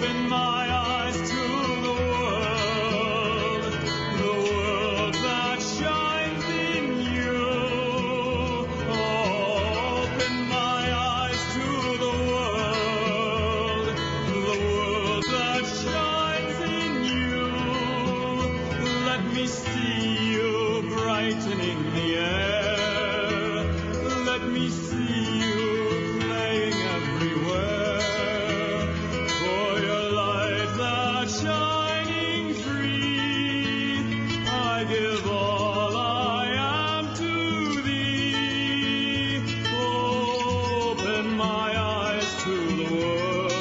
Open my eyes to the world that shines in you. Open my eyes to the world that shines in you. Let me see you brightening the air. Let me see you playing everywhere. For your light that's shining free, I give all I am to thee. Open my eyes to the world.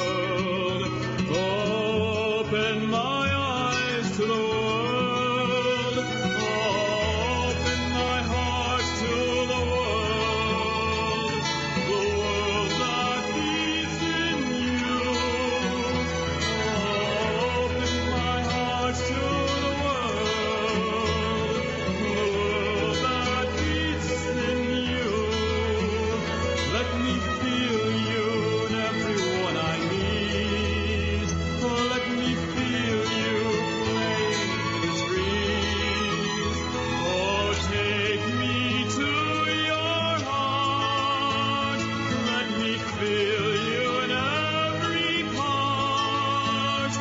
Open my eyes to the world. Open my heart to the world that beats in you. Open my heart to the world that beats in you. Let me feel you in everyone I meet. Let me feel you playing in the trees. Oh, take me to your heart. Let me feel you in every part.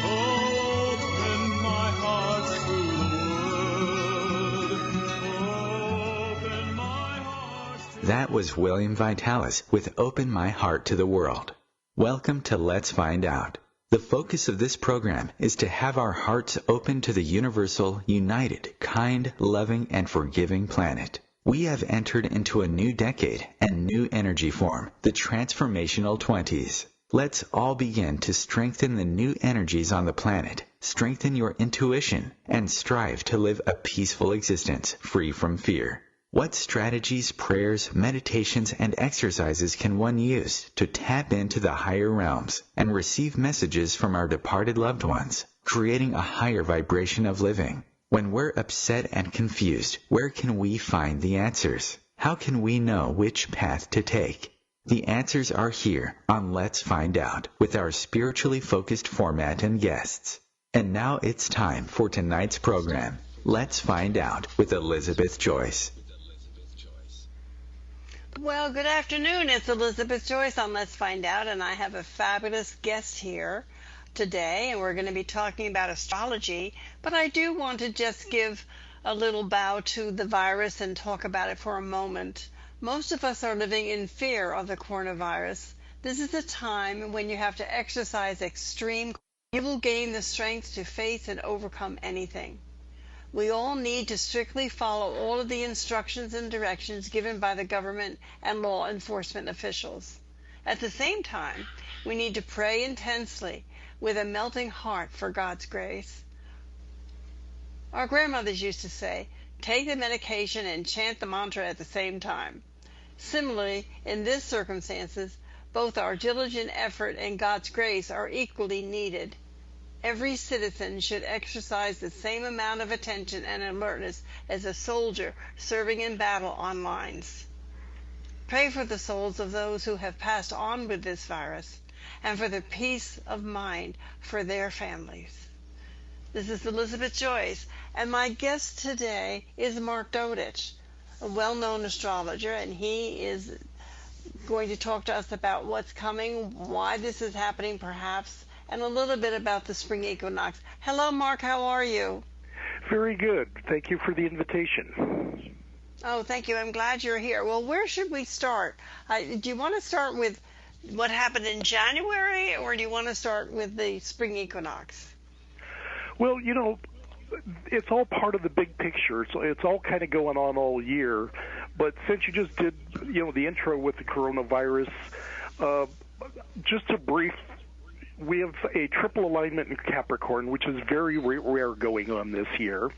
Open my heart to the world. Open my heart to That was William Vitalis with Open My Heart to the World. Welcome to Let's Find Out. The focus of this program is to have our hearts open to the universal, united, kind, loving, and forgiving planet. We have entered into a new decade and new energy form, the transformational 20s. Let's all begin to strengthen the new energies on the planet, strengthen your intuition, and strive to live a peaceful existence free from fear. What strategies, prayers, meditations, and exercises can one use to tap into the higher realms and receive messages from our departed loved ones, creating a higher vibration of living? When we're upset and confused, where can we find the answers? How can we know which path to take? The answers are here on Let's Find Out with our spiritually focused format and guests. And now it's time for tonight's program, Let's Find Out with Elizabeth Joyce. Well, good afternoon. It's Elizabeth Joyce on Let's Find Out, and I have a fabulous guest here today, and we're going to be talking about astrology. But I do want to just give a little bow to the virus and talk about it for a moment. Most of us are living in fear of the coronavirus. This is a time when you have to exercise extreme. You will gain the strength to face and overcome anything. We all need to strictly follow all of the instructions and directions given by the government and law enforcement officials. At the same time, we need to pray intensely with a melting heart for God's grace. Our grandmothers used to say, take the medication and chant the mantra at the same time. Similarly, in this circumstances, both our diligent effort and God's grace are equally needed. Every citizen should exercise the same amount of attention and alertness as a soldier serving in battle on lines. Pray for the souls of those who have passed on with this virus and for the peace of mind for their families. This is Elizabeth Joyce, and my guest today is Mark Dodich, a well-known astrologer, and he is going to talk to us about what's coming, why this is happening perhaps, and a little bit about the spring equinox. Hello, Mark. How are you? Very good. Thank you for the invitation. Oh, thank you. I'm glad you're here. Well, where should we start? Do you want to start with what happened in January, or do you want to start with the spring equinox? Well, you know, it's all part of the big picture. So it's all kind of going on all year. But since you just did, the intro with the coronavirus, just a brief. We have a triple alignment in Capricorn, which is very rare going on this year.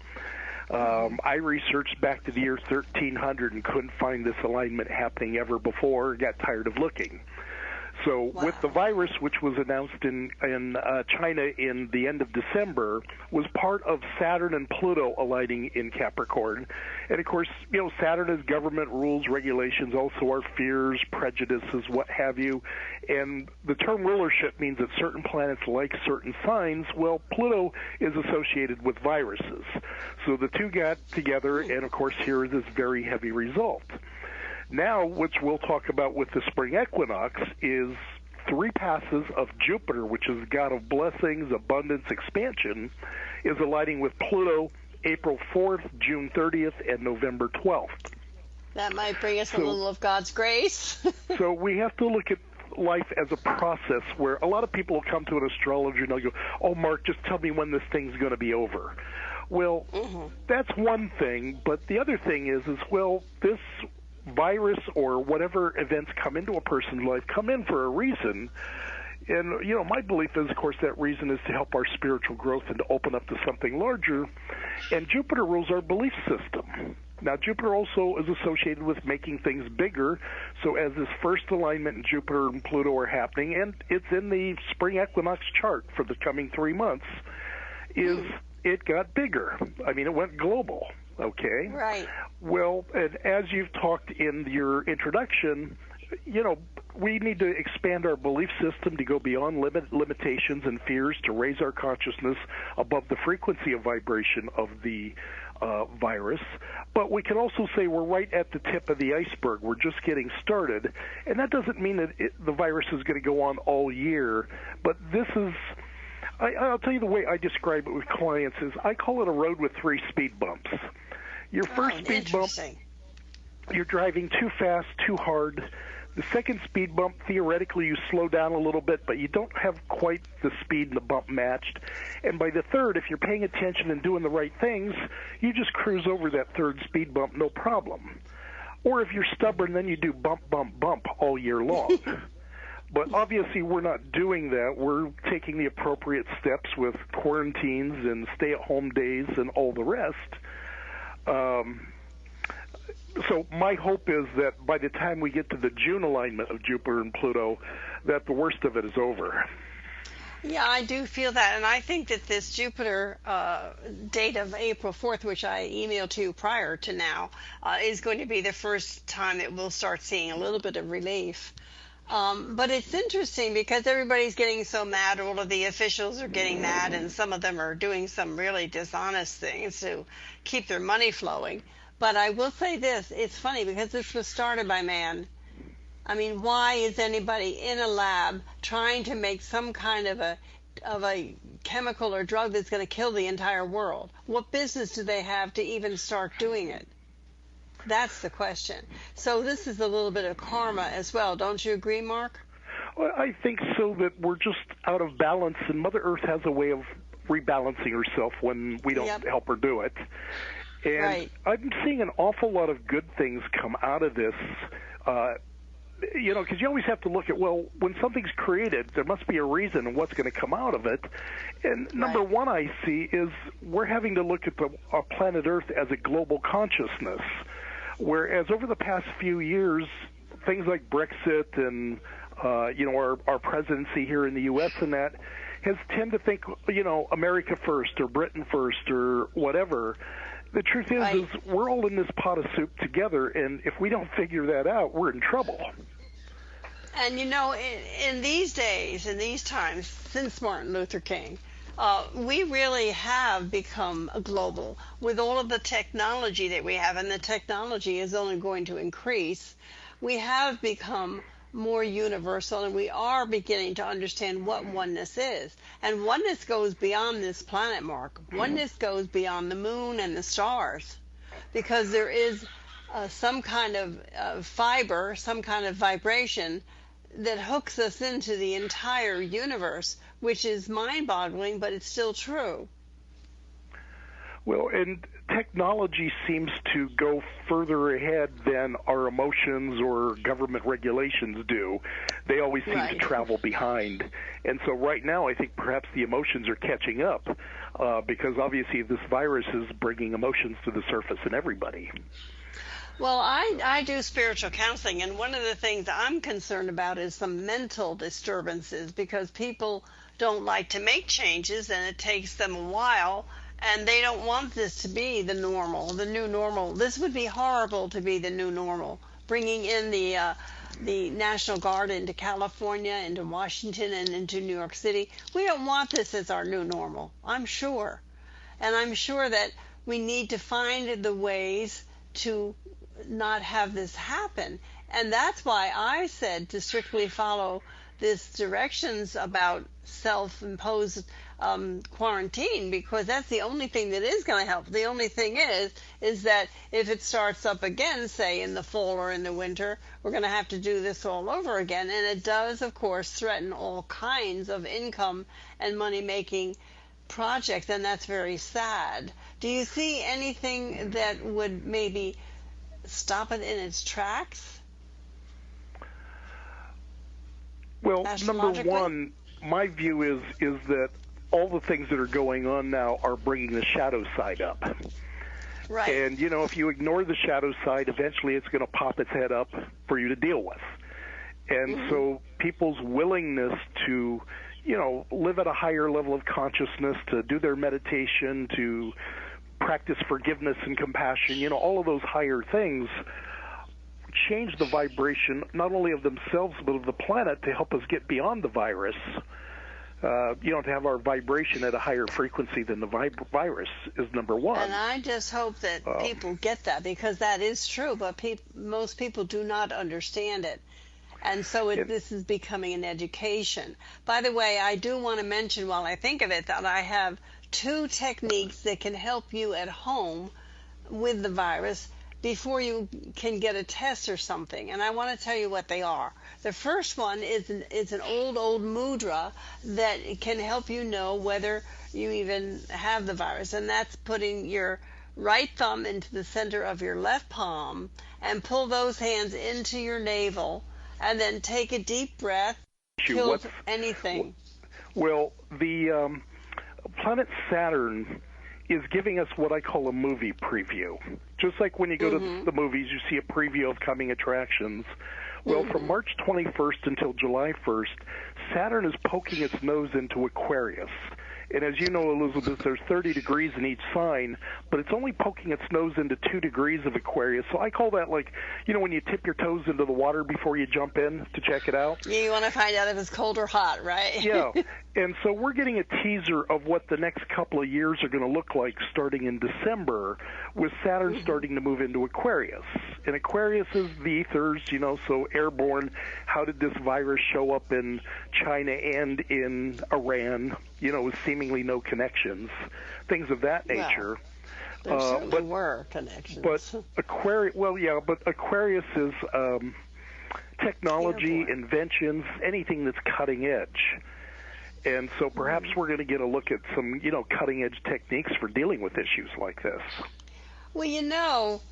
I researched back to the year 1300 and couldn't find this alignment happening ever before. Got tired of looking. So Wow. with the virus, which was announced in China in the end of December, was part of Saturn and Pluto aligning in Capricorn. And of course, Saturn is government rules, regulations, also our fears, prejudices, what have you. And the term rulership means that certain planets like certain signs. Well, Pluto is associated with viruses. So the two got together, and of course, here is this very heavy result. Now, which we'll talk about with the spring equinox, is 3 passes of Jupiter, which is the god of blessings, abundance, expansion, is aligning with Pluto April 4th, June 30th, and November 12th. That might bring us a little of God's grace. So we have to look at life as a process where a lot of people will come to an astrologer and they'll go, "Oh, Mark, just tell me when this thing's going to be over." Well, that's one thing, but the other thing is well, this virus or whatever events come into a person's life come in for a reason. And, my belief is, of course, that reason is to help our spiritual growth and to open up to something larger. And Jupiter rules our belief system. Now, Jupiter also is associated with making things bigger. So as this first alignment in Jupiter and Pluto are happening, and it's in the spring equinox chart for the coming 3 months, is it got bigger. I mean, it went global. Okay. Right. Well, and as you've talked in your introduction, we need to expand our belief system to go beyond limitations and fears to raise our consciousness above the frequency of vibration of the virus. But we can also say we're right at the tip of the iceberg. We're just getting started. And that doesn't mean that the virus is going to go on all year. But this is, I'll tell you the way I describe it with clients is I call it a road with 3 speed bumps. Your first speed bump, you're driving too fast, too hard. The second speed bump, theoretically, you slow down a little bit, but you don't have quite the speed and the bump matched. And by the third, if you're paying attention and doing the right things, you just cruise over that third speed bump, no problem. Or if you're stubborn, then you do bump, bump, bump all year long. But obviously, we're not doing that. We're taking the appropriate steps with quarantines and stay-at-home days and all the rest. So my hope is that by the time we get to the June alignment of Jupiter and Pluto, that the worst of it is over. Yeah, I do feel that, and I think that this Jupiter date of April 4th, which I emailed to you prior to now, is going to be the first time that we'll start seeing a little bit of relief. But it's interesting because everybody's getting so mad, all of the officials are getting mad, and some of them are doing some really dishonest things to keep their money flowing. But I will say this, it's funny because this was started by man. I mean, why is anybody in a lab trying to make some kind of a chemical or drug that's going to kill the entire world? What business do they have to even start doing it? That's the question. So this is a little bit of karma as well. Don't you agree, Mark? Well, I think so, that we're just out of balance, and Mother Earth has a way of rebalancing herself when we don't help her do it. And I'm seeing an awful lot of good things come out of this, because you always have to look at, well, when something's created, there must be a reason and what's going to come out of it. And number one I see is we're having to look at our planet Earth as a global consciousness, whereas over the past few years, things like Brexit and, our presidency here in the U.S. and that has tend to think, America first or Britain first or whatever. The truth is we're all in this pot of soup together, and if we don't figure that out, we're in trouble. And in these days, in these times, since Martin Luther King, we really have become global with all of the technology that we have, and the technology is only going to increase. We have become more universal, and we are beginning to understand what oneness is. And oneness goes beyond this planet, Mark. Oneness goes beyond the moon and the stars, because there is some kind of fiber, some kind of vibration that hooks us into the entire universe, which is mind-boggling, but it's still true. Well, and technology seems to go further ahead than our emotions or government regulations do. They always seem to travel behind. And so right now I think perhaps the emotions are catching up because obviously this virus is bringing emotions to the surface in everybody. Well, I do spiritual counseling, and one of the things I'm concerned about is some mental disturbances, because people don't like to make changes and it takes them a while, and they don't want this to be the normal, the new normal. This would be horrible to be the new normal. Bringing in the National Guard into California, into Washington, and into New York City. We don't want this as our new normal, I'm sure. And I'm sure that we need to find the ways to not have this happen. And that's why I said to strictly follow these directions about self-imposed quarantine, because that's the only thing that is going to help. The only thing is that if it starts up again, say in the fall or in the winter, we're going to have to do this all over again. And it does, of course, threaten all kinds of income and money-making projects, and that's very sad. Do you see anything that would maybe stop it in its tracks? Well, number one, my view is that all the things that are going on now are bringing the shadow side up. Right. And, you know, if you ignore the shadow side, eventually it's going to pop its head up for you to deal with. And so people's willingness to, you know, live at a higher level of consciousness, to do their meditation, to practice forgiveness and compassion, you know, all of those higher things change the vibration not only of themselves but of the planet to help us get beyond the virus. You know, to have our vibration at a higher frequency than the virus is number one. And I just hope that people get that, because that is true, but most people do not understand it. And so this is becoming an education. By the way, I do want to mention, while I think of it, that I have 2 techniques that can help you at home with the virus before you can get a test or something. And I want to tell you what they are. The first one is an old mudra that can help you know whether you even have the virus. And that's putting your right thumb into the center of your left palm and pull those hands into your navel, and then take a deep breath. Kills anything. Well, the planet Saturn is giving us what I call a movie preview. Just like when you go to the movies, you see a preview of coming attractions. Well, from March 21st until July 1st, Saturn is poking its nose into Aquarius. And as you know, Elizabeth, there's 30 degrees in each sign, but it's only poking its nose into 2 degrees of Aquarius. So I call that like, you know, when you tip your toes into the water before you jump in to check it out. You want to find out if it's cold or hot, right? Yeah. And so we're getting a teaser of what the next couple of years are going to look like starting in December, with Saturn starting to move into Aquarius. And Aquarius is the ethers, you know, so airborne. How did this virus show up in China and in Iran, you know, with seemingly no connections, things of that nature. Well, there certainly were connections. But Aquarius is technology, inventions, anything that's cutting edge. And so perhaps we're going to get a look at some, you know, cutting-edge techniques for dealing with issues like this. Well, you know,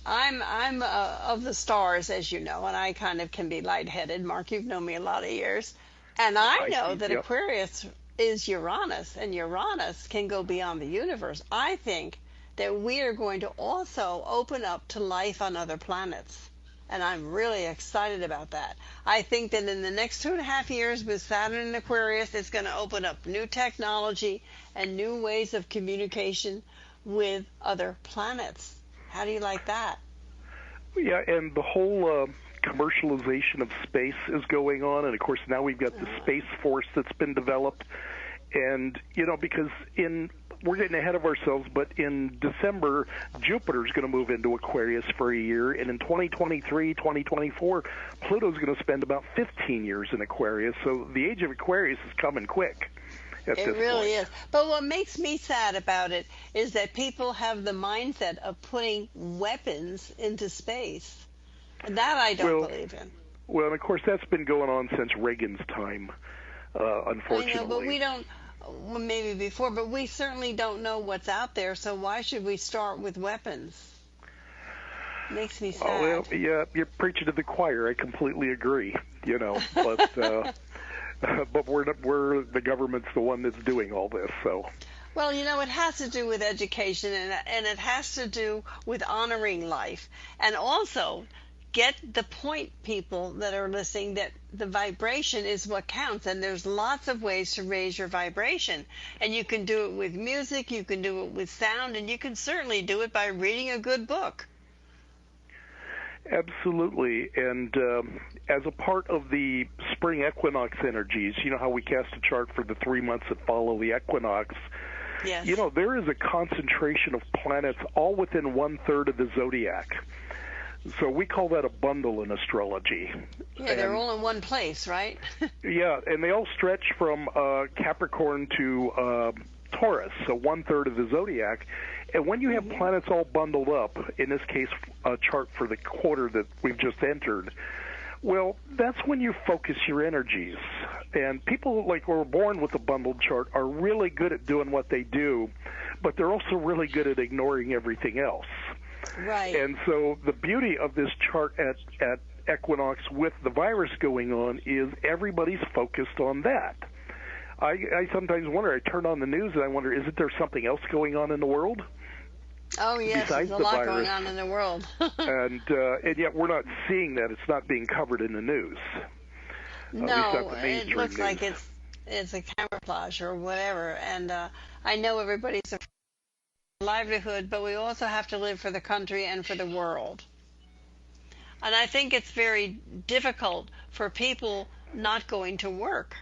I'm of the stars, as you know, and I kind of can be lightheaded. Mark, you've known me a lot of years. And I know that Aquarius is Uranus, and Uranus can go beyond the universe. I think that we are going to also open up to life on other planets. And I'm really excited about that. I think that in the next 2.5 years with Saturn and Aquarius, it's going to open up new technology and new ways of communication with other planets. How do you like that? Yeah, and the whole commercialization of space is going on. And, of course, now we've got the Space Force that's been developed. And, you know, because we're getting ahead of ourselves, but in December, Jupiter's going to move into Aquarius for a year, and in 2023, 2024, Pluto's going to spend about 15 years in Aquarius, so the age of Aquarius is coming quick at this point. It really is. But what makes me sad about it is that people have the mindset of putting weapons into space, and that I don't believe in. Well, and of course, that's been going on since Reagan's time, unfortunately. I know, but we don't... Well, maybe before, but we certainly don't know what's out there, so why should we start with weapons? Makes me sad. Oh, well, yeah, you're preaching to the choir. I completely agree, you know, but but we're the government's the one that's doing all this, so. Well, it has to do with education, and it has to do with honoring life. And also, get the point, people that are listening, that the vibration is what counts. And there's lots of ways to raise your vibration. And you can do it with music, you can do it with sound, and you can certainly do it by reading a good book. Absolutely. And as a part of the spring equinox energies, you know how we cast a chart for the 3 months that follow the equinox? Yes. There is a concentration of planets all within 1/3 of the zodiac. So we call that a bundle in astrology. Yeah, they're all in one place, right? Yeah, and they all stretch from Capricorn to Taurus, so 1/3 of the zodiac. And when you have planets all bundled up, in this case a chart for the quarter that we've just entered, well, that's when you focus your energies. And people who are born with a bundled chart are really good at doing what they do, but they're also really good at ignoring everything else. Right. And so the beauty of this chart at equinox with the virus going on is everybody's focused on that. I sometimes wonder, I turn on the news and I wonder, isn't there something else going on in the world? Oh, yes, there's a lot going on in the world. and yet we're not seeing that. It's not being covered in the news. No, it looks like it's a camouflage or whatever. And I know everybody's a livelihood, but we also have to live for the country and for the world. And I think it's very difficult for people not going to work.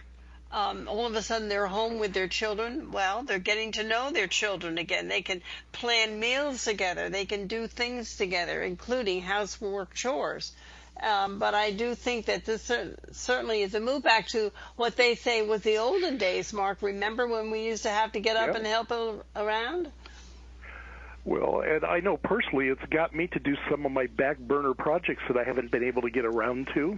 All of a sudden they're home with their children. Well, they're getting to know their children again. They can plan meals together. They can do things together, including housework chores. But I do think that this certainly is a move back to what they say was the olden days, Mark. Remember when we used to have to get up and help around? Well, and I know personally it's got me to do some of my back burner projects that I haven't been able to get around to.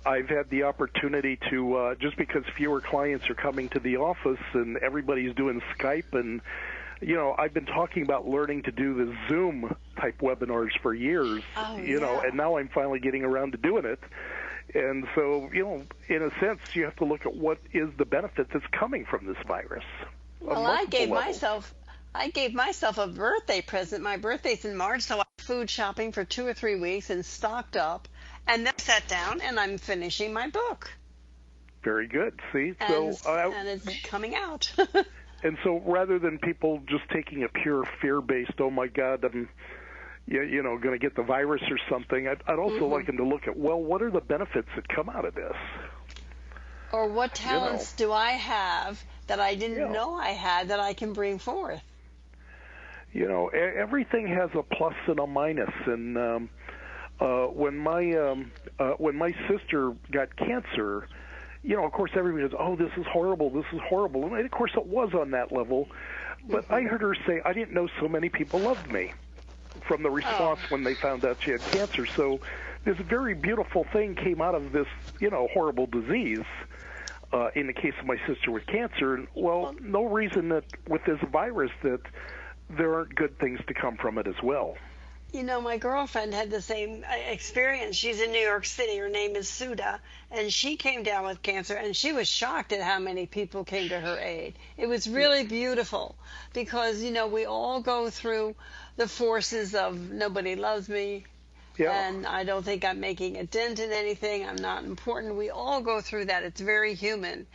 I've had the opportunity to, just because fewer clients are coming to the office and everybody's doing Skype, and, I've been talking about learning to do the Zoom type webinars for years, and now I'm finally getting around to doing it. And so, in a sense, you have to look at what is the benefit that's coming from this virus. Well, I gave myself a birthday present. My birthday's in March, so I went food shopping for 2 or 3 weeks and stocked up. And then sat down, and I'm finishing my book. Very good. See, and it's coming out. And so, rather than people just taking a pure fear-based, oh my God, I'm, going to get the virus or something, I'd also like them to look at, well, what are the benefits that come out of this? Or what talents do I have that I didn't know I had that I can bring forth? Everything has a plus and a minus, and when my sister got cancer, of course everybody goes, oh, this is horrible, and of course it was on that level, but I heard her say, I didn't know so many people loved me, from the response when they found out she had cancer. So this very beautiful thing came out of this, horrible disease, in the case of my sister with cancer. And, well, no reason that with this virus that there aren't good things to come from it as well. My girlfriend had the same experience. She's in New York City. Her name is Suda, and she came down with cancer, and she was shocked at how many people came to her aid. It was really beautiful because, we all go through the forces of nobody loves me, and I don't think I'm making a dent in anything. I'm not important. We all go through that. It's very human.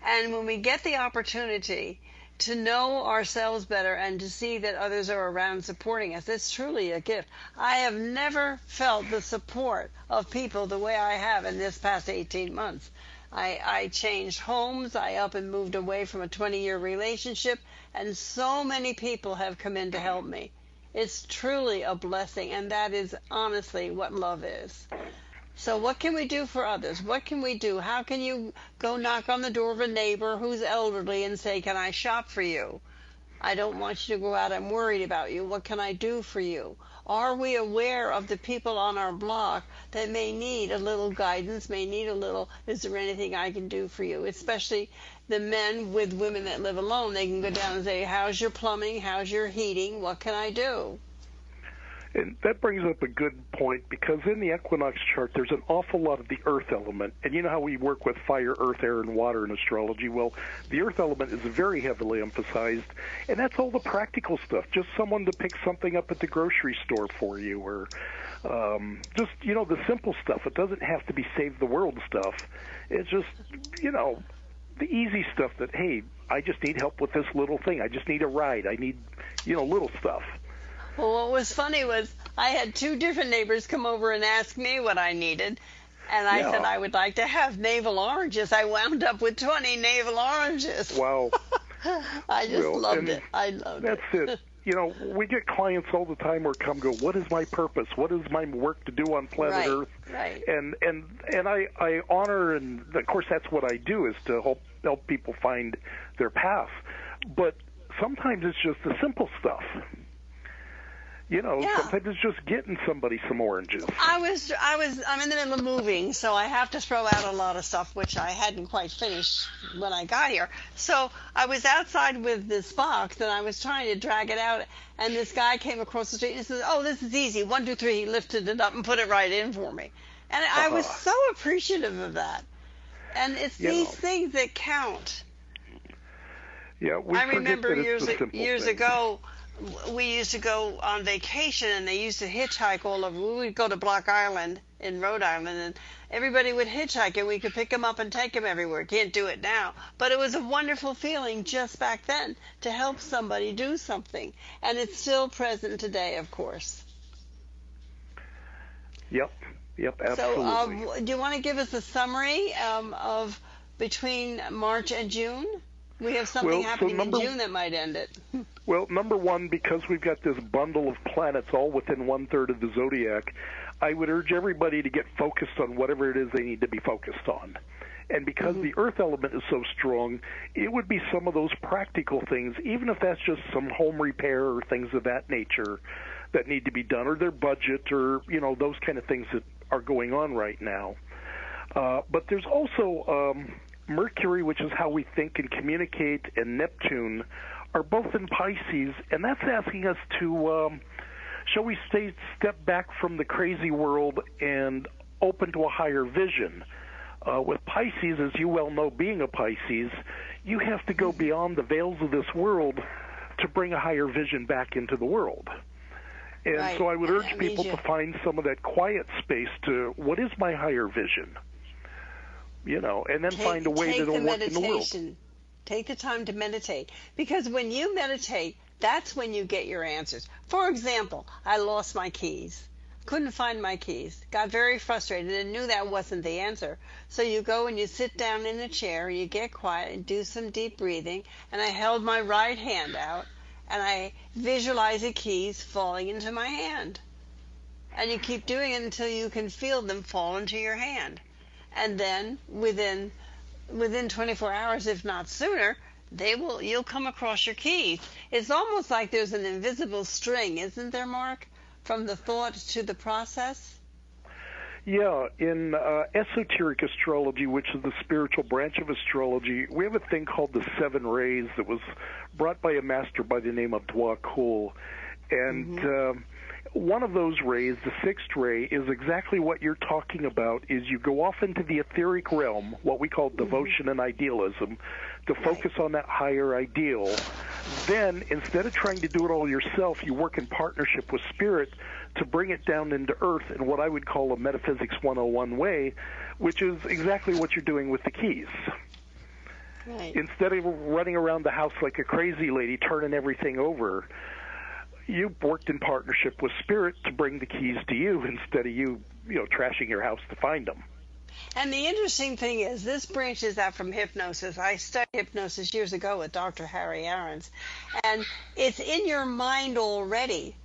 And when we get the opportunity to know ourselves better and to see that others are around supporting us, it's truly a gift. I have never felt the support of people the way I have in this past 18 months. I changed homes. I up and moved away from a 20-year relationship, and so many people have come in to help me. It's truly a blessing, and that is honestly what love is. So what can we do for others? What can we do? How can you go knock on the door of a neighbor who's elderly and say, can I shop for you? I don't want you to go out. I'm worried about you. What can I do for you? Are we aware of the people on our block that may need a little guidance, may need a little, is there anything I can do for you? Especially the men with women that live alone. They can go down and say, how's your plumbing? How's your heating? What can I do? And that brings up a good point, because in the equinox chart, there's an awful lot of the earth element. And you know how we work with fire, earth, air, and water in astrology? Well, the earth element is very heavily emphasized, and that's all the practical stuff. Just someone to pick something up at the grocery store for you, or just, the simple stuff. It doesn't have to be save the world stuff. It's just, the easy stuff that, hey, I just need help with this little thing. I just need a ride. I need, little stuff. Well, what was funny was I had two different neighbors come over and ask me what I needed, and I said I would like to have navel oranges. I wound up with 20 navel oranges. Wow. I just loved it. I loved it. That's it. We get clients all the time who come go, what is my purpose? What is my work to do on planet Earth? Right. And I honor, and of course that's what I do, is to help people find their path. But sometimes it's just the simple stuff. Sometimes it's just getting somebody some oranges. I'm in the middle of moving, so I have to throw out a lot of stuff, which I hadn't quite finished when I got here. So I was outside with this box, and I was trying to drag it out, and this guy came across the street and said, "Oh, this is easy. 1, 2, 3." He lifted it up and put it right in for me. And I was so appreciative of that. And it's these things that count. Yeah, I remember years ago, we used to go on vacation, and they used to hitchhike all over. We would go to Block Island in Rhode Island, and everybody would hitchhike, and we could pick them up and take them everywhere. Can't do it now. But it was a wonderful feeling just back then to help somebody do something. And it's still present today, of course. Yep, absolutely. So do you want to give us a summary of between March and June? We have something happening in June that might end it. Well, number one, because we've got this bundle of planets all within 1/3 of the zodiac, I would urge everybody to get focused on whatever it is they need to be focused on. And because the earth element is so strong, it would be some of those practical things, even if that's just some home repair or things of that nature that need to be done, or their budget, or, those kind of things that are going on right now. But there's also Mercury, which is how we think and communicate, and Neptune are both in Pisces, and that's asking us to, shall we say, step back from the crazy world and open to a higher vision. With Pisces, as you well know, being a Pisces, you have to go beyond the veils of this world to bring a higher vision back into the world. And so I would urge people to find some of that quiet space to, what is my higher vision? And then find a way that'll work in the world. Take the time to meditate, because when you meditate, that's when you get your answers. For example, I lost my keys. Couldn't find my keys. Got very frustrated and knew that wasn't the answer. So you go and you sit down in a chair, you get quiet and do some deep breathing, and I held my right hand out and I visualize the keys falling into my hand. And you keep doing it until you can feel them fall into your hand. And then within 24 hours, if not sooner, you'll come across your keys. It's almost like there's an invisible string, isn't there, Mark, from the thought to the process? Yeah, in esoteric astrology, which is the spiritual branch of astrology, we have a thing called the 7 rays that was brought by a master by the name of Dwa Kul. And one of those rays, the 6th ray, is exactly what you're talking about, is you go off into the etheric realm, what we call devotion and idealism, to focus on that higher ideal. Then, instead of trying to do it all yourself, you work in partnership with Spirit to bring it down into Earth in what I would call a Metaphysics 101 way, which is exactly what you're doing with the keys. Right. Instead of running around the house like a crazy lady, turning everything over, you worked in partnership with Spirit to bring the keys to you instead of you trashing your house to find them. And the interesting thing is, this branches out from hypnosis. I studied hypnosis years ago with Dr. Harry Aarons, and it's in your mind already.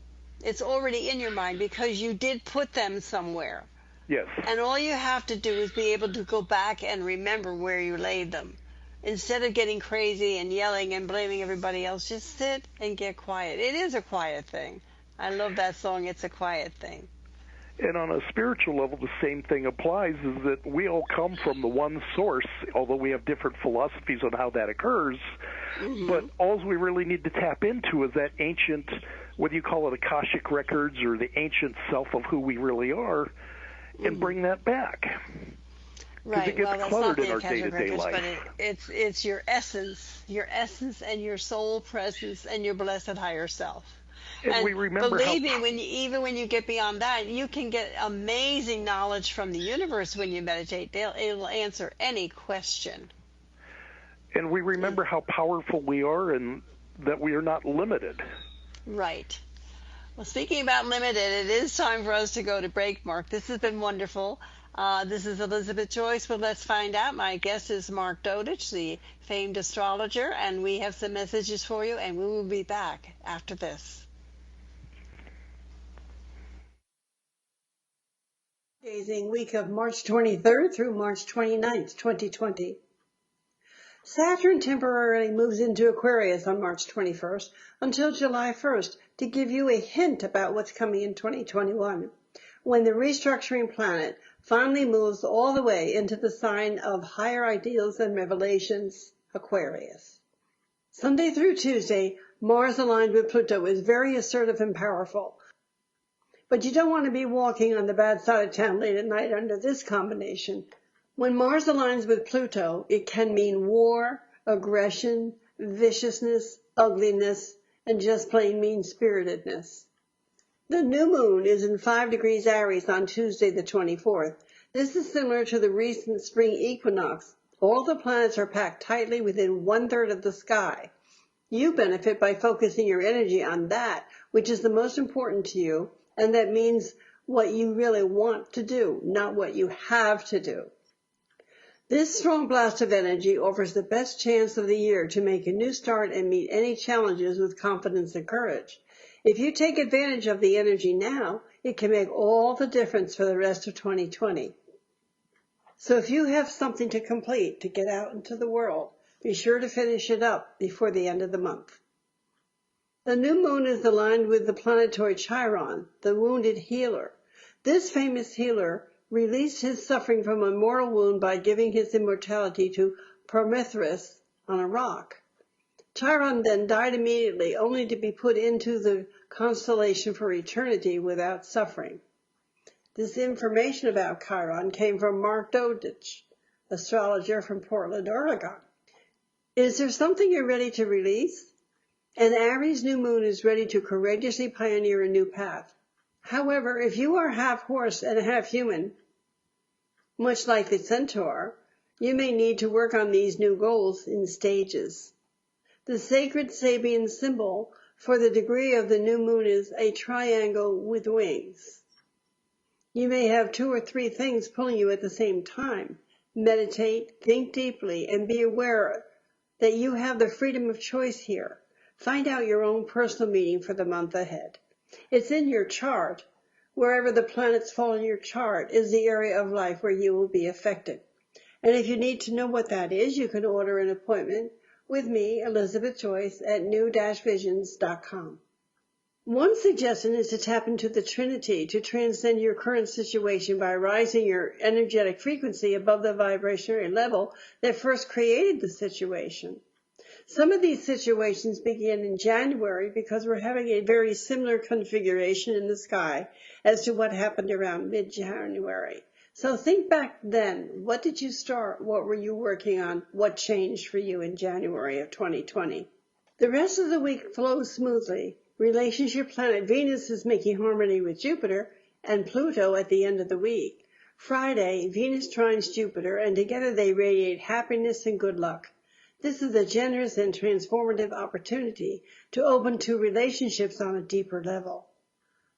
It's already in your mind because you did put them somewhere. Yes. And all you have to do is be able to go back and remember where you laid them. Instead of getting crazy and yelling and blaming everybody else, just sit and get quiet. It is a quiet thing. I love that song, It's a Quiet Thing. And on a spiritual level, the same thing applies, is that we all come from the one source, although we have different philosophies on how that occurs. But all we really need to tap into is that ancient whether you call it Akashic records or the ancient self of who we really are, and bring that back. Right. It gets Well, that's cluttered not the in our Akashic day-to-day records, life. but it's your essence, and your soul presence, and your blessed higher self. And we remember believe me, even when you get beyond that, you can get amazing knowledge from the universe when you meditate. It'll answer any question. And we remember how powerful we are and that we are not limited. Right. Well, speaking about limited, it is time for us to go to break, Mark. This has been wonderful. This is Elizabeth Joyce with Let's Find Out. My guest is Mark Dodich, the famed astrologer, and we have some messages for you, and we will be back after this. Gazing week of March 23rd through March 29th, 2020. Saturn temporarily moves into Aquarius on March 21st until July 1st to give you a hint about what's coming in 2021, when the restructuring planet finally moves all the way into the sign of higher ideals and revelations, Aquarius. Sunday through Tuesday, Mars aligned with Pluto is very assertive and powerful. But you don't want to be walking on the bad side of town late at night under this combination. When Mars aligns with Pluto, it can mean war, aggression, viciousness, ugliness, and just plain mean-spiritedness. The new moon is in 5 degrees Aries on Tuesday the 24th. This is similar to the recent spring equinox. All the planets are packed tightly within 1/3 of the sky. You benefit by focusing your energy on that, which is the most important to you, and that means what you really want to do, not what you have to do. This strong blast of energy offers the best chance of the year to make a new start and meet any challenges with confidence and courage. If you take advantage of the energy now, it can make all the difference for the rest of 2020. So if you have something to complete to get out into the world, be sure to finish it up before the end of the month. The new moon is aligned with the planetary Chiron, the wounded healer. This famous healer released his suffering from a mortal wound by giving his immortality to Prometheus on a rock. Chiron then died immediately, only to be put into the constellation for eternity without suffering. This information about Chiron came from Mark Dodich, astrologer from Portland, Oregon. Is there something you're ready to release? An Aries new moon is ready to courageously pioneer a new path. However, if you are half horse and half human, much like the centaur, you may need to work on these new goals in stages. The sacred Sabian symbol for the degree of the new moon is a triangle with wings. You may have 2 or 3 things pulling you at the same time. Meditate, think deeply, and be aware that you have the freedom of choice here. Find out your own personal meaning for the month ahead. It's in your chart. Wherever the planets fall in your chart is the area of life where you will be affected. And if you need to know what that is, you can order an appointment with me, Elizabeth Joyce, at new-visions.com. One suggestion is to tap into the Trinity to transcend your current situation by rising your energetic frequency above the vibrational level that first created the situation. Some of these situations begin in January because we're having a very similar configuration in the sky as to what happened around mid-January. So think back then. What did you start? What were you working on? What changed for you in January of 2020? The rest of the week flows smoothly. Relationship planet Venus is making harmony with Jupiter and Pluto at the end of the week. Friday, Venus trines Jupiter, and together they radiate happiness and good luck. This is a generous and transformative opportunity to open to relationships on a deeper level.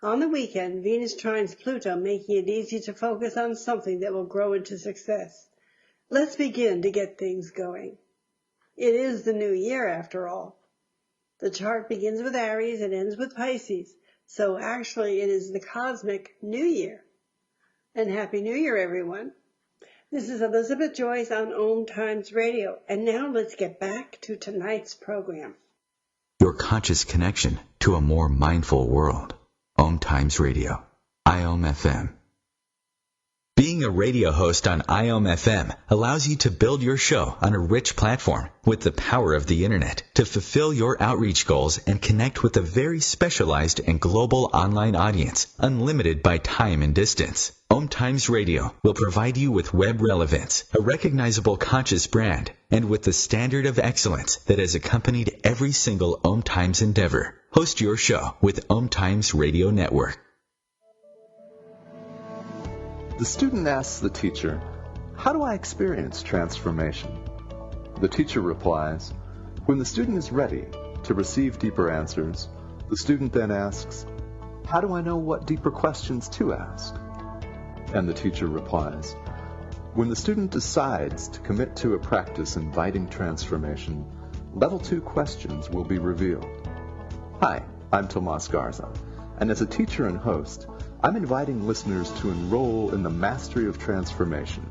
On the weekend, Venus trines Pluto, making it easy to focus on something that will grow into success. Let's begin to get things going. It is the new year, after all. The chart begins with Aries and ends with Pisces, so actually it is the cosmic New Year. And Happy New Year, everyone. This is Elizabeth Joyce on OMTimes Radio, and now let's get back to tonight's program. Your conscious connection to a more mindful world. OMTimes Radio. IOM FM. Being a radio host on IOM-FM allows you to build your show on a rich platform with the power of the Internet to fulfill your outreach goals and connect with a very specialized and global online audience, unlimited by time and distance. OMTimes Radio will provide you with web relevance, a recognizable conscious brand, and with the standard of excellence that has accompanied every single OMTimes endeavor. Host your show with OMTimes Radio Network. The student asks the teacher, "How do I experience transformation?" The teacher replies, "When the student is ready to receive deeper answers, the student then asks, 'How do I know what deeper questions to ask?' And the teacher replies, "When the student decides to commit to a practice inviting transformation, level 2 questions will be revealed." Hi, I'm Tomas Garza, and as a teacher and host, I'm inviting listeners to enroll in the mastery of transformation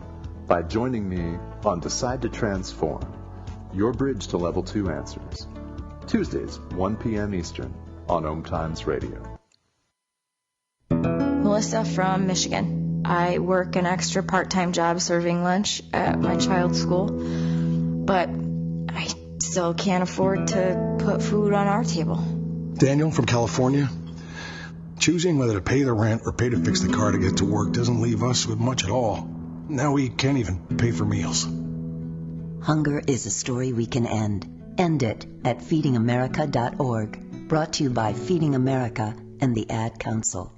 by joining me on Decide to Transform, your bridge to level 2 answers, Tuesdays, 1 p.m. Eastern on OMTimes Radio. Melissa from Michigan. I work an extra part-time job serving lunch at my child's school, but I still can't afford to put food on our table. Daniel from California. Choosing whether to pay the rent or pay to fix the car to get to work doesn't leave us with much at all. Now we can't even pay for meals. Hunger is a story we can end. End it at feedingamerica.org. Brought to you by Feeding America and the Ad Council.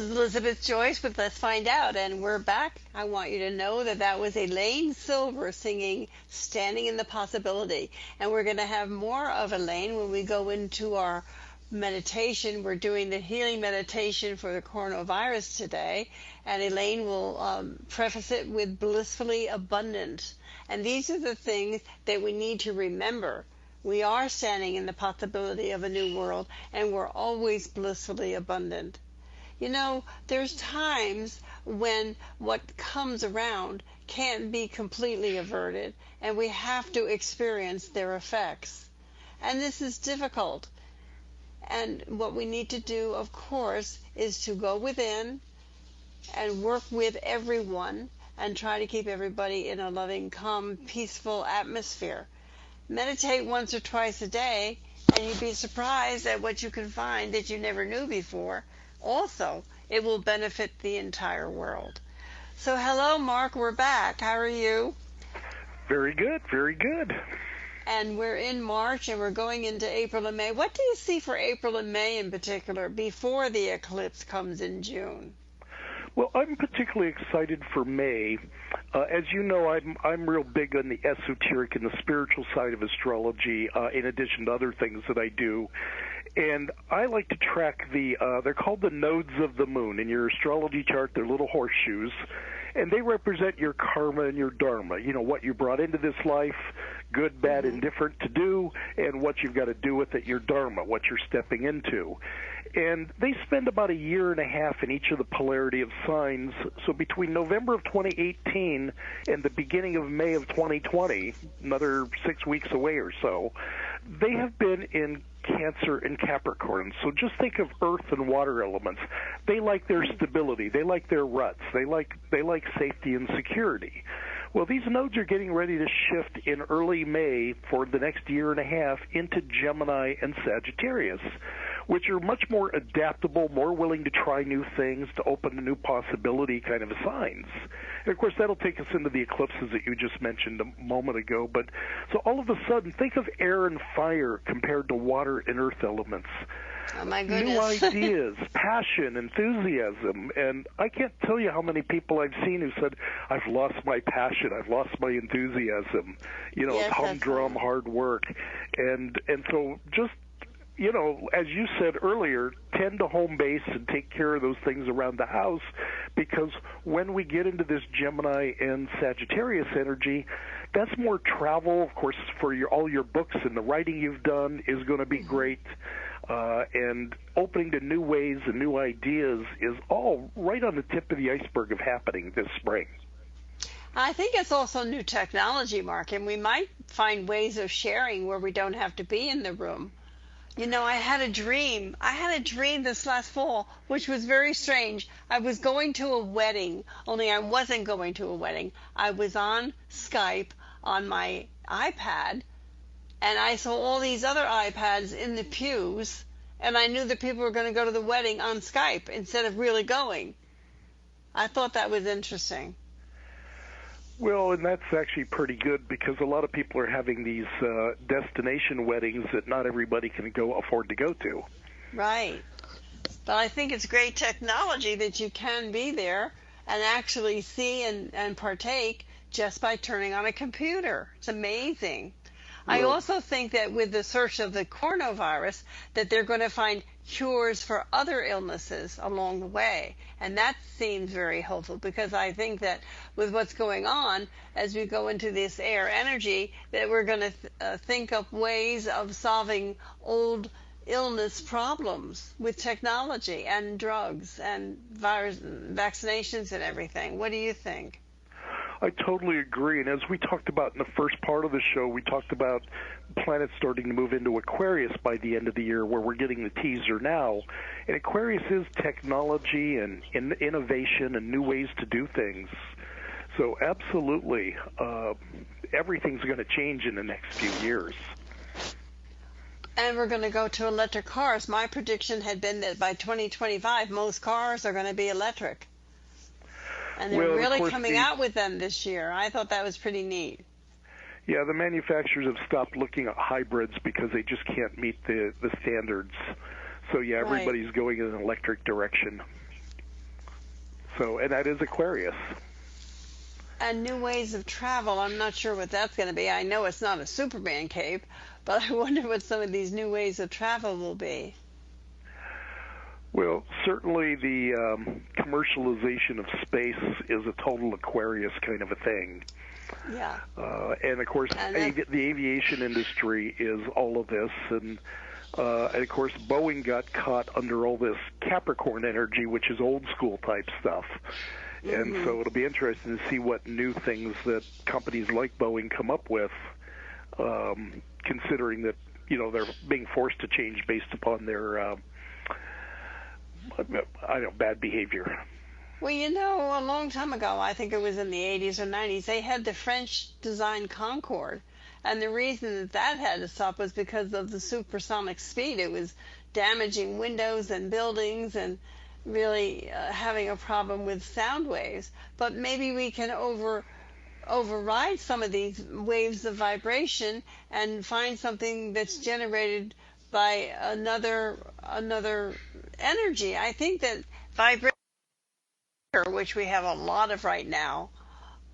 Elizabeth Joyce with Let's Find Out, and we're back. I want you to know that that was Elaine Silver singing Standing in the Possibility, and we're going to have more of Elaine when we go into our meditation. We're doing the healing meditation for the coronavirus today, and Elaine will preface it with blissfully abundant. And these are the things that we need to remember. We are standing in the possibility of a new world, and we're always blissfully abundant. You know, there's times when what comes around can't be completely averted, and we have to experience their effects. And this is difficult. And what we need to do, of course, is to go within and work with everyone and try to keep everybody in a loving, calm, peaceful atmosphere. Meditate once or twice a day, and you'd be surprised at what you can find that you never knew before. Also, it will benefit the entire world. So hello, Mark, we're back. How are you? Very good, very good. And we're in March, and we're going into April and May. What do you see for April and May in particular before the eclipse comes in June? Well, I'm particularly excited for May. As you know, I'm real big on the esoteric and the spiritual side of astrology, in addition to other things that I do. And I like to track they're called the nodes of the moon. In your astrology chart, they're little horseshoes, and they represent your karma and your dharma. You know, what you brought into this life, good, bad, indifferent to do, and what you've got to do with it, your dharma, what you're stepping into. And they spend about a year and a half in each of the polarity of signs. So between November of 2018 and the beginning of May of 2020, another 6 weeks away or so, they have been in Cancer and Capricorn. So just think of earth and water elements. They like their stability. They like their ruts. They like safety and security. Well, these nodes are getting ready to shift in early May for the next year and a half into Gemini and Sagittarius, which are much more adaptable, more willing to try new things, to open to new possibility kind of signs. And, of course, that'll take us into the eclipses that you just mentioned a moment ago. But so all of a sudden, think of air and fire compared to water and earth elements. Oh, my goodness. New ideas, passion, enthusiasm. And I can't tell you how many people I've seen who said, I've lost my passion, I've lost my enthusiasm. You know, Yes, it's humdrum, hard work. And so just, you know, as you said earlier, tend to home base and take care of those things around the house, because when we get into this Gemini and Sagittarius energy, that's more travel. Of course, for all your books and the writing you've done is going to be great. And opening to new ways and new ideas is all right on the tip of the iceberg of happening this spring. I think it's also new technology, Mark, and we might find ways of sharing where we don't have to be in the room. You know, I had a dream this last fall, which was very strange. I was going to a wedding, only I wasn't going to a wedding. I was on Skype on my iPad, and I saw all these other iPads in the pews, and I knew that people were going to go to the wedding on Skype instead of really going. I thought that was interesting. Well, and that's actually pretty good, because a lot of people are having these destination weddings that not everybody can afford to go to. Right. But I think it's great technology that you can be there and actually see and partake just by turning on a computer. It's amazing. I also think that with the search of the coronavirus, that they're going to find cures for other illnesses along the way. And that seems very hopeful, because I think that with what's going on, as we go into this air energy, that we're going to think up ways of solving old illness problems with technology and drugs and virus vaccinations and everything. What do you think? I totally agree. And as we talked about in the first part of the show, we talked about planets starting to move into Aquarius by the end of the year, where we're getting the teaser now. And Aquarius is technology and innovation and new ways to do things. So absolutely, everything's going to change in the next few years. And we're going to go to electric cars. My prediction had been that by 2025, most cars are going to be electric. And they're really coming out with them this year. I thought that was pretty neat. Yeah, the manufacturers have stopped looking at hybrids because they just can't meet the standards. So, yeah, everybody's going in an electric direction. So, and that is Aquarius. And new ways of travel, I'm not sure what that's going to be. I know it's not a Superman cape, but I wonder what some of these new ways of travel will be. Well, certainly the commercialization of space is a total Aquarius kind of a thing. Yeah. And, of course, the aviation industry is all of this. And, of course, Boeing got caught under all this Capricorn energy, which is old-school type stuff. And so it'll be interesting to see what new things that companies like Boeing come up with, considering that, you know, they're being forced to change based upon their bad behavior. Well, you know, a long time ago, I think it was in the 80s or 90s, they had the French-designed Concorde. And the reason that had to stop was because of the supersonic speed. It was damaging windows and buildings and really having a problem with sound waves. But maybe we can override some of these waves of vibration and find something that's generated by another energy. I think that vibration which we have a lot of right now,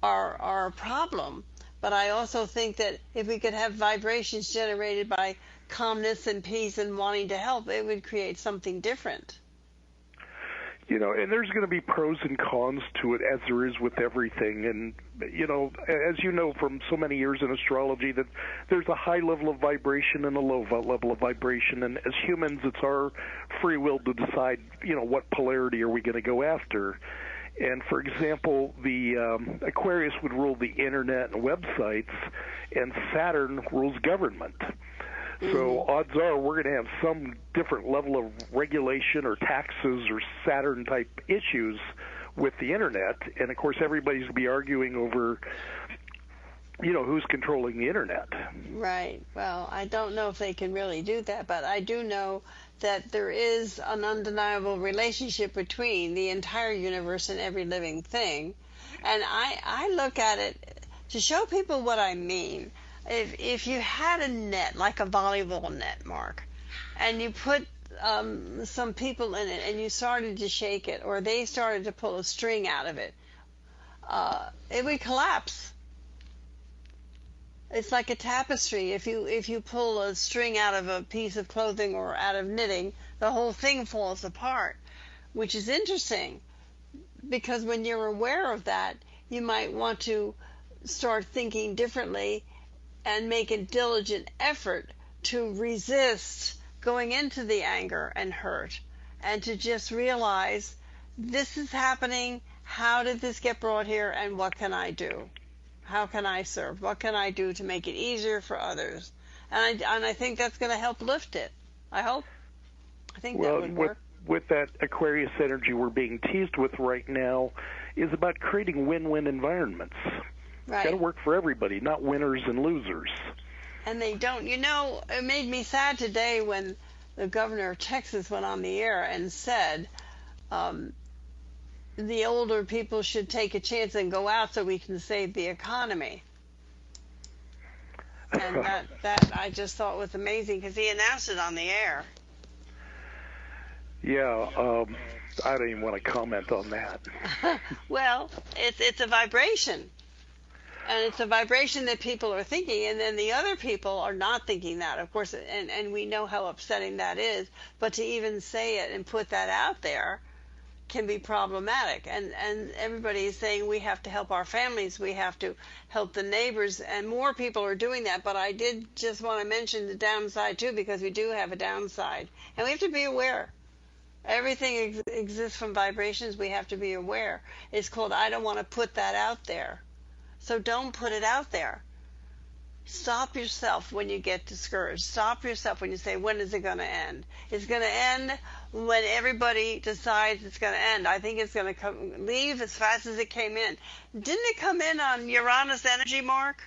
are a problem. But I also think that if we could have vibrations generated by calmness and peace and wanting to help, it would create something different. And there's going to be pros and cons to it, as there is with everything. And, as you know from so many years in astrology, that there's a high level of vibration and a low level of vibration. And as humans, it's our free will to decide, what polarity are we going to go after. And, for example, the Aquarius would rule the internet and websites, and Saturn rules government. So odds are we're going to have some different level of regulation or taxes or Saturn-type issues with the internet. And, of course, everybody's going to be arguing over, who's controlling the internet. Right. Well, I don't know if they can really do that, but I do know that there is an undeniable relationship between the entire universe and every living thing. And I look at it to show people what I mean. If you had a net, like a volleyball net, Mark, and you put some people in it and you started to shake it, or they started to pull a string out of it, it would collapse. It's like a tapestry. If you pull a string out of a piece of clothing or out of knitting, the whole thing falls apart, which is interesting, because when you're aware of that, you might want to start thinking differently and make a diligent effort to resist going into the anger and hurt, and to just realize this is happening, how did this get brought here, and what can I do? How can I serve? What can I do to make it easier for others? And I think that's going to help lift it. I hope. I think that would work. With that Aquarius energy we're being teased with right now is about creating win-win environments. Right. It's got to work for everybody, not winners and losers. And they don't. It made me sad today when the governor of Texas went on the air and said the older people should take a chance and go out so we can save the economy. And that I just thought was amazing, because he announced it on the air. Yeah, I don't even want to comment on that. Well, it's a vibration. And it's a vibration that people are thinking, and then the other people are not thinking that, of course, and we know how upsetting that is. But to even say it and put that out there can be problematic. And everybody is saying we have to help our families, we have to help the neighbors, and more people are doing that. But I did just want to mention the downside, too, because we do have a downside. And we have to be aware. Everything exists from vibrations. We have to be aware. It's called, I don't want to put that out there. So don't put it out there. Stop yourself when you get discouraged. Stop yourself when you say, when is it going to end? It's going to end when everybody decides it's going to end. I think it's going to leave as fast as it came in. Didn't it come in on Uranus energy, Mark?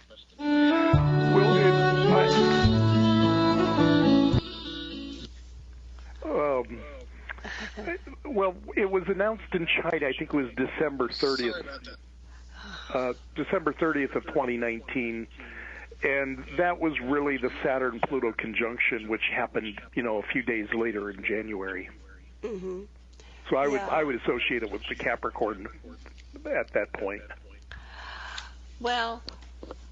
Well, it was announced in China, I think it was December 30th. December 30th of 2019, and that was really the Saturn-Pluto conjunction, which happened, a few days later in January. Mm-hmm. So I would associate it with the Capricorn at that point. Well,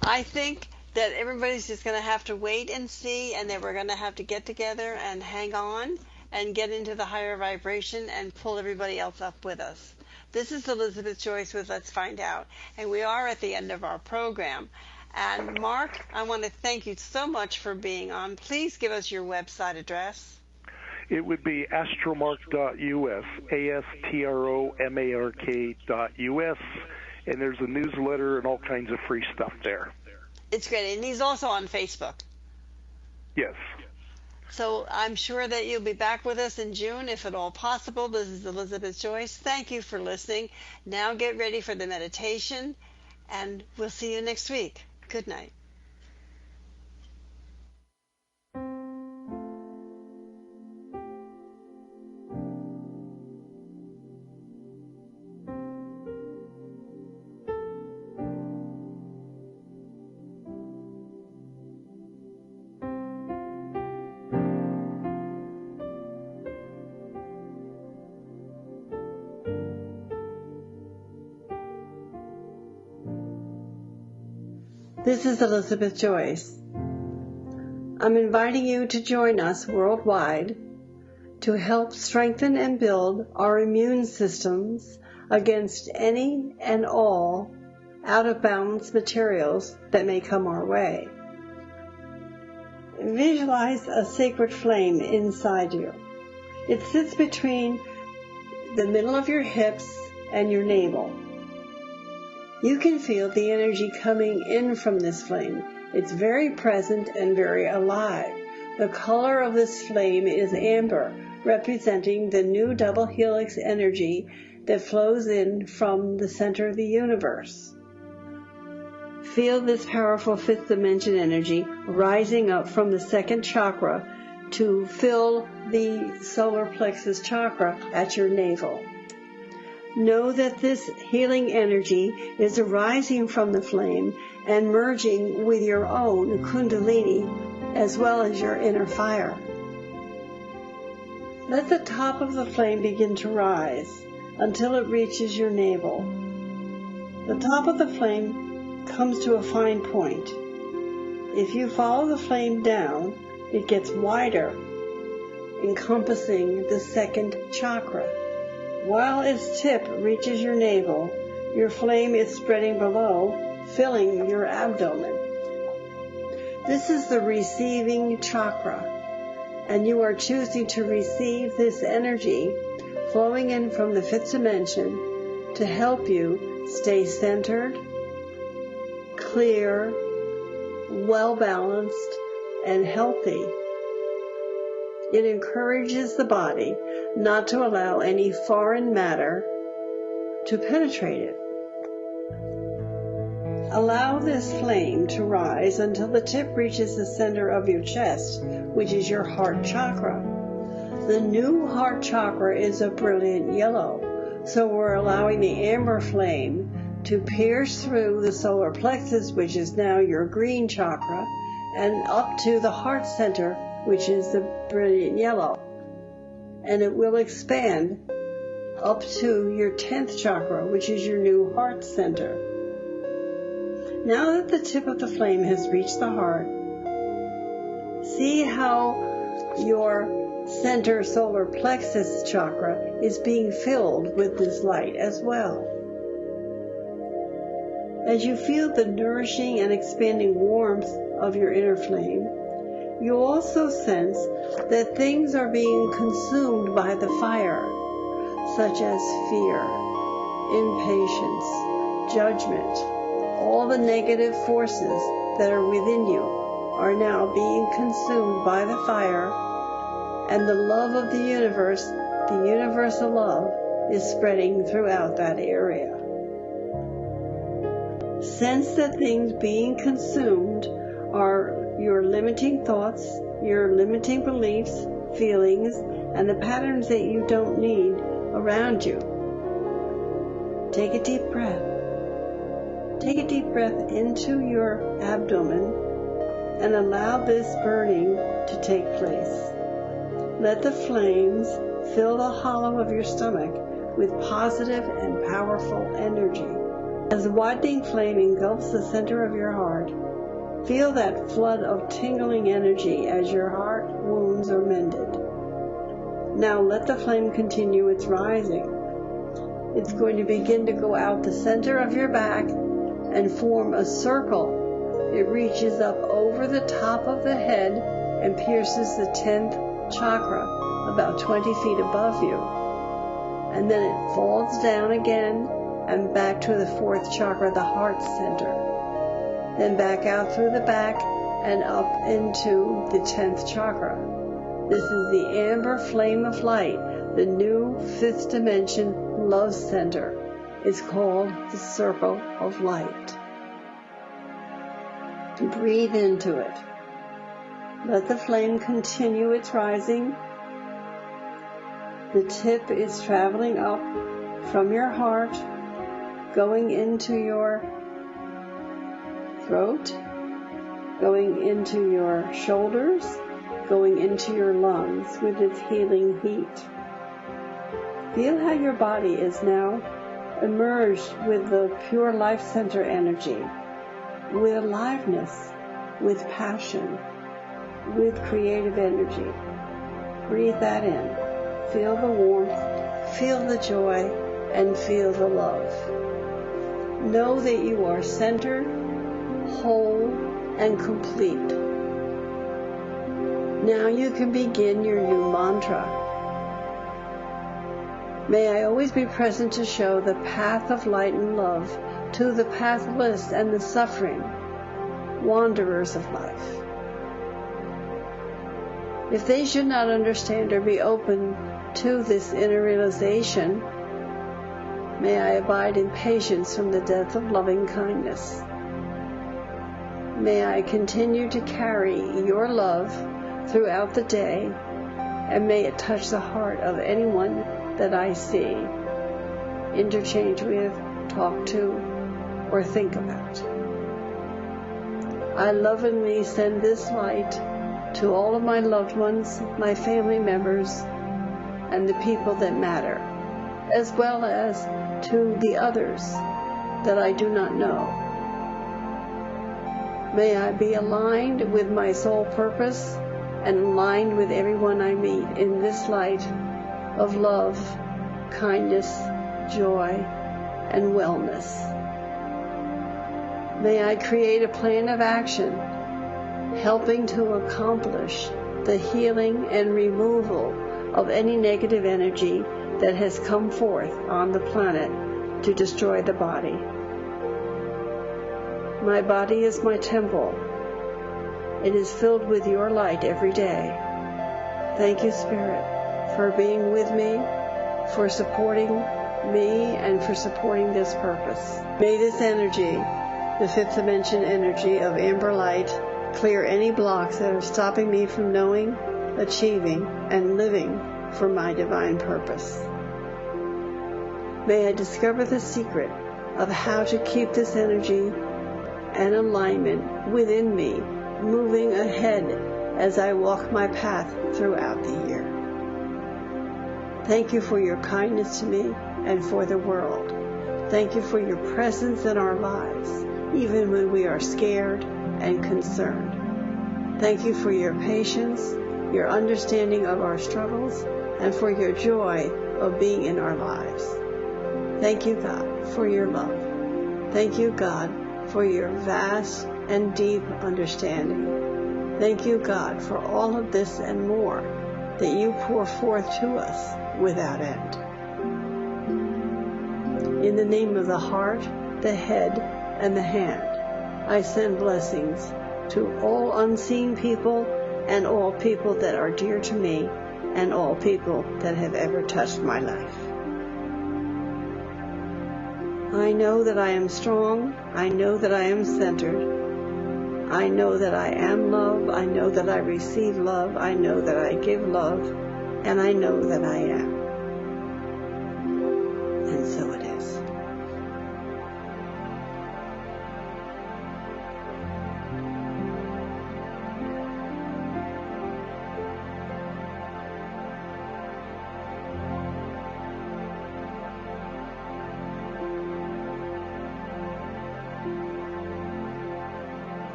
I think that everybody's just going to have to wait and see, and that we're going to have to get together and hang on and get into the higher vibration and pull everybody else up with us. This is Elizabeth Joyce with Let's Find Out, and we are at the end of our program. And Mark, I want to thank you so much for being on. Please give us your website address. It would be astromark.us, astromark.us, and there's a newsletter and all kinds of free stuff there. It's great, and he's also on Facebook. Yes. So I'm sure that you'll be back with us in June, if at all possible. This is Elizabeth Joyce. Thank you for listening. Now get ready for the meditation, and we'll see you next week. Good night. This is Elizabeth Joyce. I'm inviting you to join us worldwide to help strengthen and build our immune systems against any and all out-of-balance materials that may come our way. Visualize a sacred flame inside you. It sits between the middle of your hips and your navel. You can feel the energy coming in from this flame. It's very present and very alive. The color of this flame is amber, representing the new double helix energy that flows in from the center of the universe. Feel this powerful fifth dimension energy rising up from the second chakra to fill the solar plexus chakra at your navel. Know that this healing energy is arising from the flame and merging with your own kundalini as well as your inner fire. Let the top of the flame begin to rise until it reaches your navel. The top of the flame comes to a fine point. If you follow the flame down, it gets wider, encompassing the second chakra. While its tip reaches your navel, your flame is spreading below, filling your abdomen. This is the receiving chakra, and you are choosing to receive this energy flowing in from the fifth dimension to help you stay centered, clear, well-balanced, and healthy. It encourages the body not to allow any foreign matter to penetrate it. Allow this flame to rise until the tip reaches the center of your chest, which is your heart chakra. The new heart chakra is a brilliant yellow, so we're allowing the amber flame to pierce through the solar plexus, which is now your green chakra, and up to the heart center, which is the brilliant yellow. And it will expand up to your 10th chakra, which is your new heart center. Now that the tip of the flame has reached the heart, see how your center solar plexus chakra is being filled with this light as well. As you feel the nourishing and expanding warmth of your inner flame, you also sense that things are being consumed by the fire, such as fear, impatience, judgment. All the negative forces that are within you are now being consumed by the fire, and the love of the universe, the universal love, is spreading throughout that area. Sense that things being consumed are your limiting thoughts, your limiting beliefs, feelings, and the patterns that you don't need around you. Take a deep breath. Take a deep breath into your abdomen and allow this burning to take place. Let the flames fill the hollow of your stomach with positive and powerful energy. As the widening flame engulfs the center of your heart, feel that flood of tingling energy as your heart wounds are mended. Now let the flame continue its rising. It's going to begin to go out the center of your back and form a circle. It reaches up over the top of the head and pierces the 10th chakra about 20 feet above you. And then it falls down again and back to the 4th chakra, the heart center. Then back out through the back and up into the 10th chakra. This is the amber flame of light, the new 5th dimension love center. It's called the circle of light. Breathe into it. Let the flame continue its rising. The tip is traveling up from your heart, going into your throat, going into your shoulders, going into your lungs with its healing heat. Feel how your body is now immersed with the pure life center energy. with aliveness, with passion, with creative energy. Breathe that in. Feel the warmth, feel the joy, and feel the love. Know that you are centered, whole, and complete. Now you can begin your new mantra. May I always be present to show the path of light and love to the pathless and the suffering, wanderers of life. If they should not understand or be open to this inner realization, may I abide in patience from the depth of loving kindness. May I continue to carry your love throughout the day, and may it touch the heart of anyone that I see, interchange with, talk to, or think about. I lovingly send this light to all of my loved ones, my family members, and the people that matter, as well as to the others that I do not know. May I be aligned with my soul purpose and aligned with everyone I meet in this light of love, kindness, joy, and wellness. May I create a plan of action helping to accomplish the healing and removal of any negative energy that has come forth on the planet to destroy the body. My body is my temple. It is filled with your light every day. Thank you, Spirit, for being with me, for supporting me, and for supporting this purpose. May this energy, the fifth dimension energy of amber light, clear any blocks that are stopping me from knowing, achieving, and living for my divine purpose. May I discover the secret of how to keep this energy and alignment within me moving ahead as I walk my path throughout the year. Thank you for your kindness to me and for the world. Thank you for your presence in our lives, even when we are scared and concerned. Thank you for your patience, your understanding of our struggles, and for your joy of being in our lives. Thank you, God, for your love. Thank you, God, for your vast and deep understanding. Thank you, God, for all of this and more that you pour forth to us without end. In the name of the heart, the head, and the hand, I send blessings to all unseen people and all people that are dear to me and all people that have ever touched my life. I know that I am strong. I know that I am centered. I know that I am love. I know that I receive love. I know that I give love. And I know that I am. And so it is.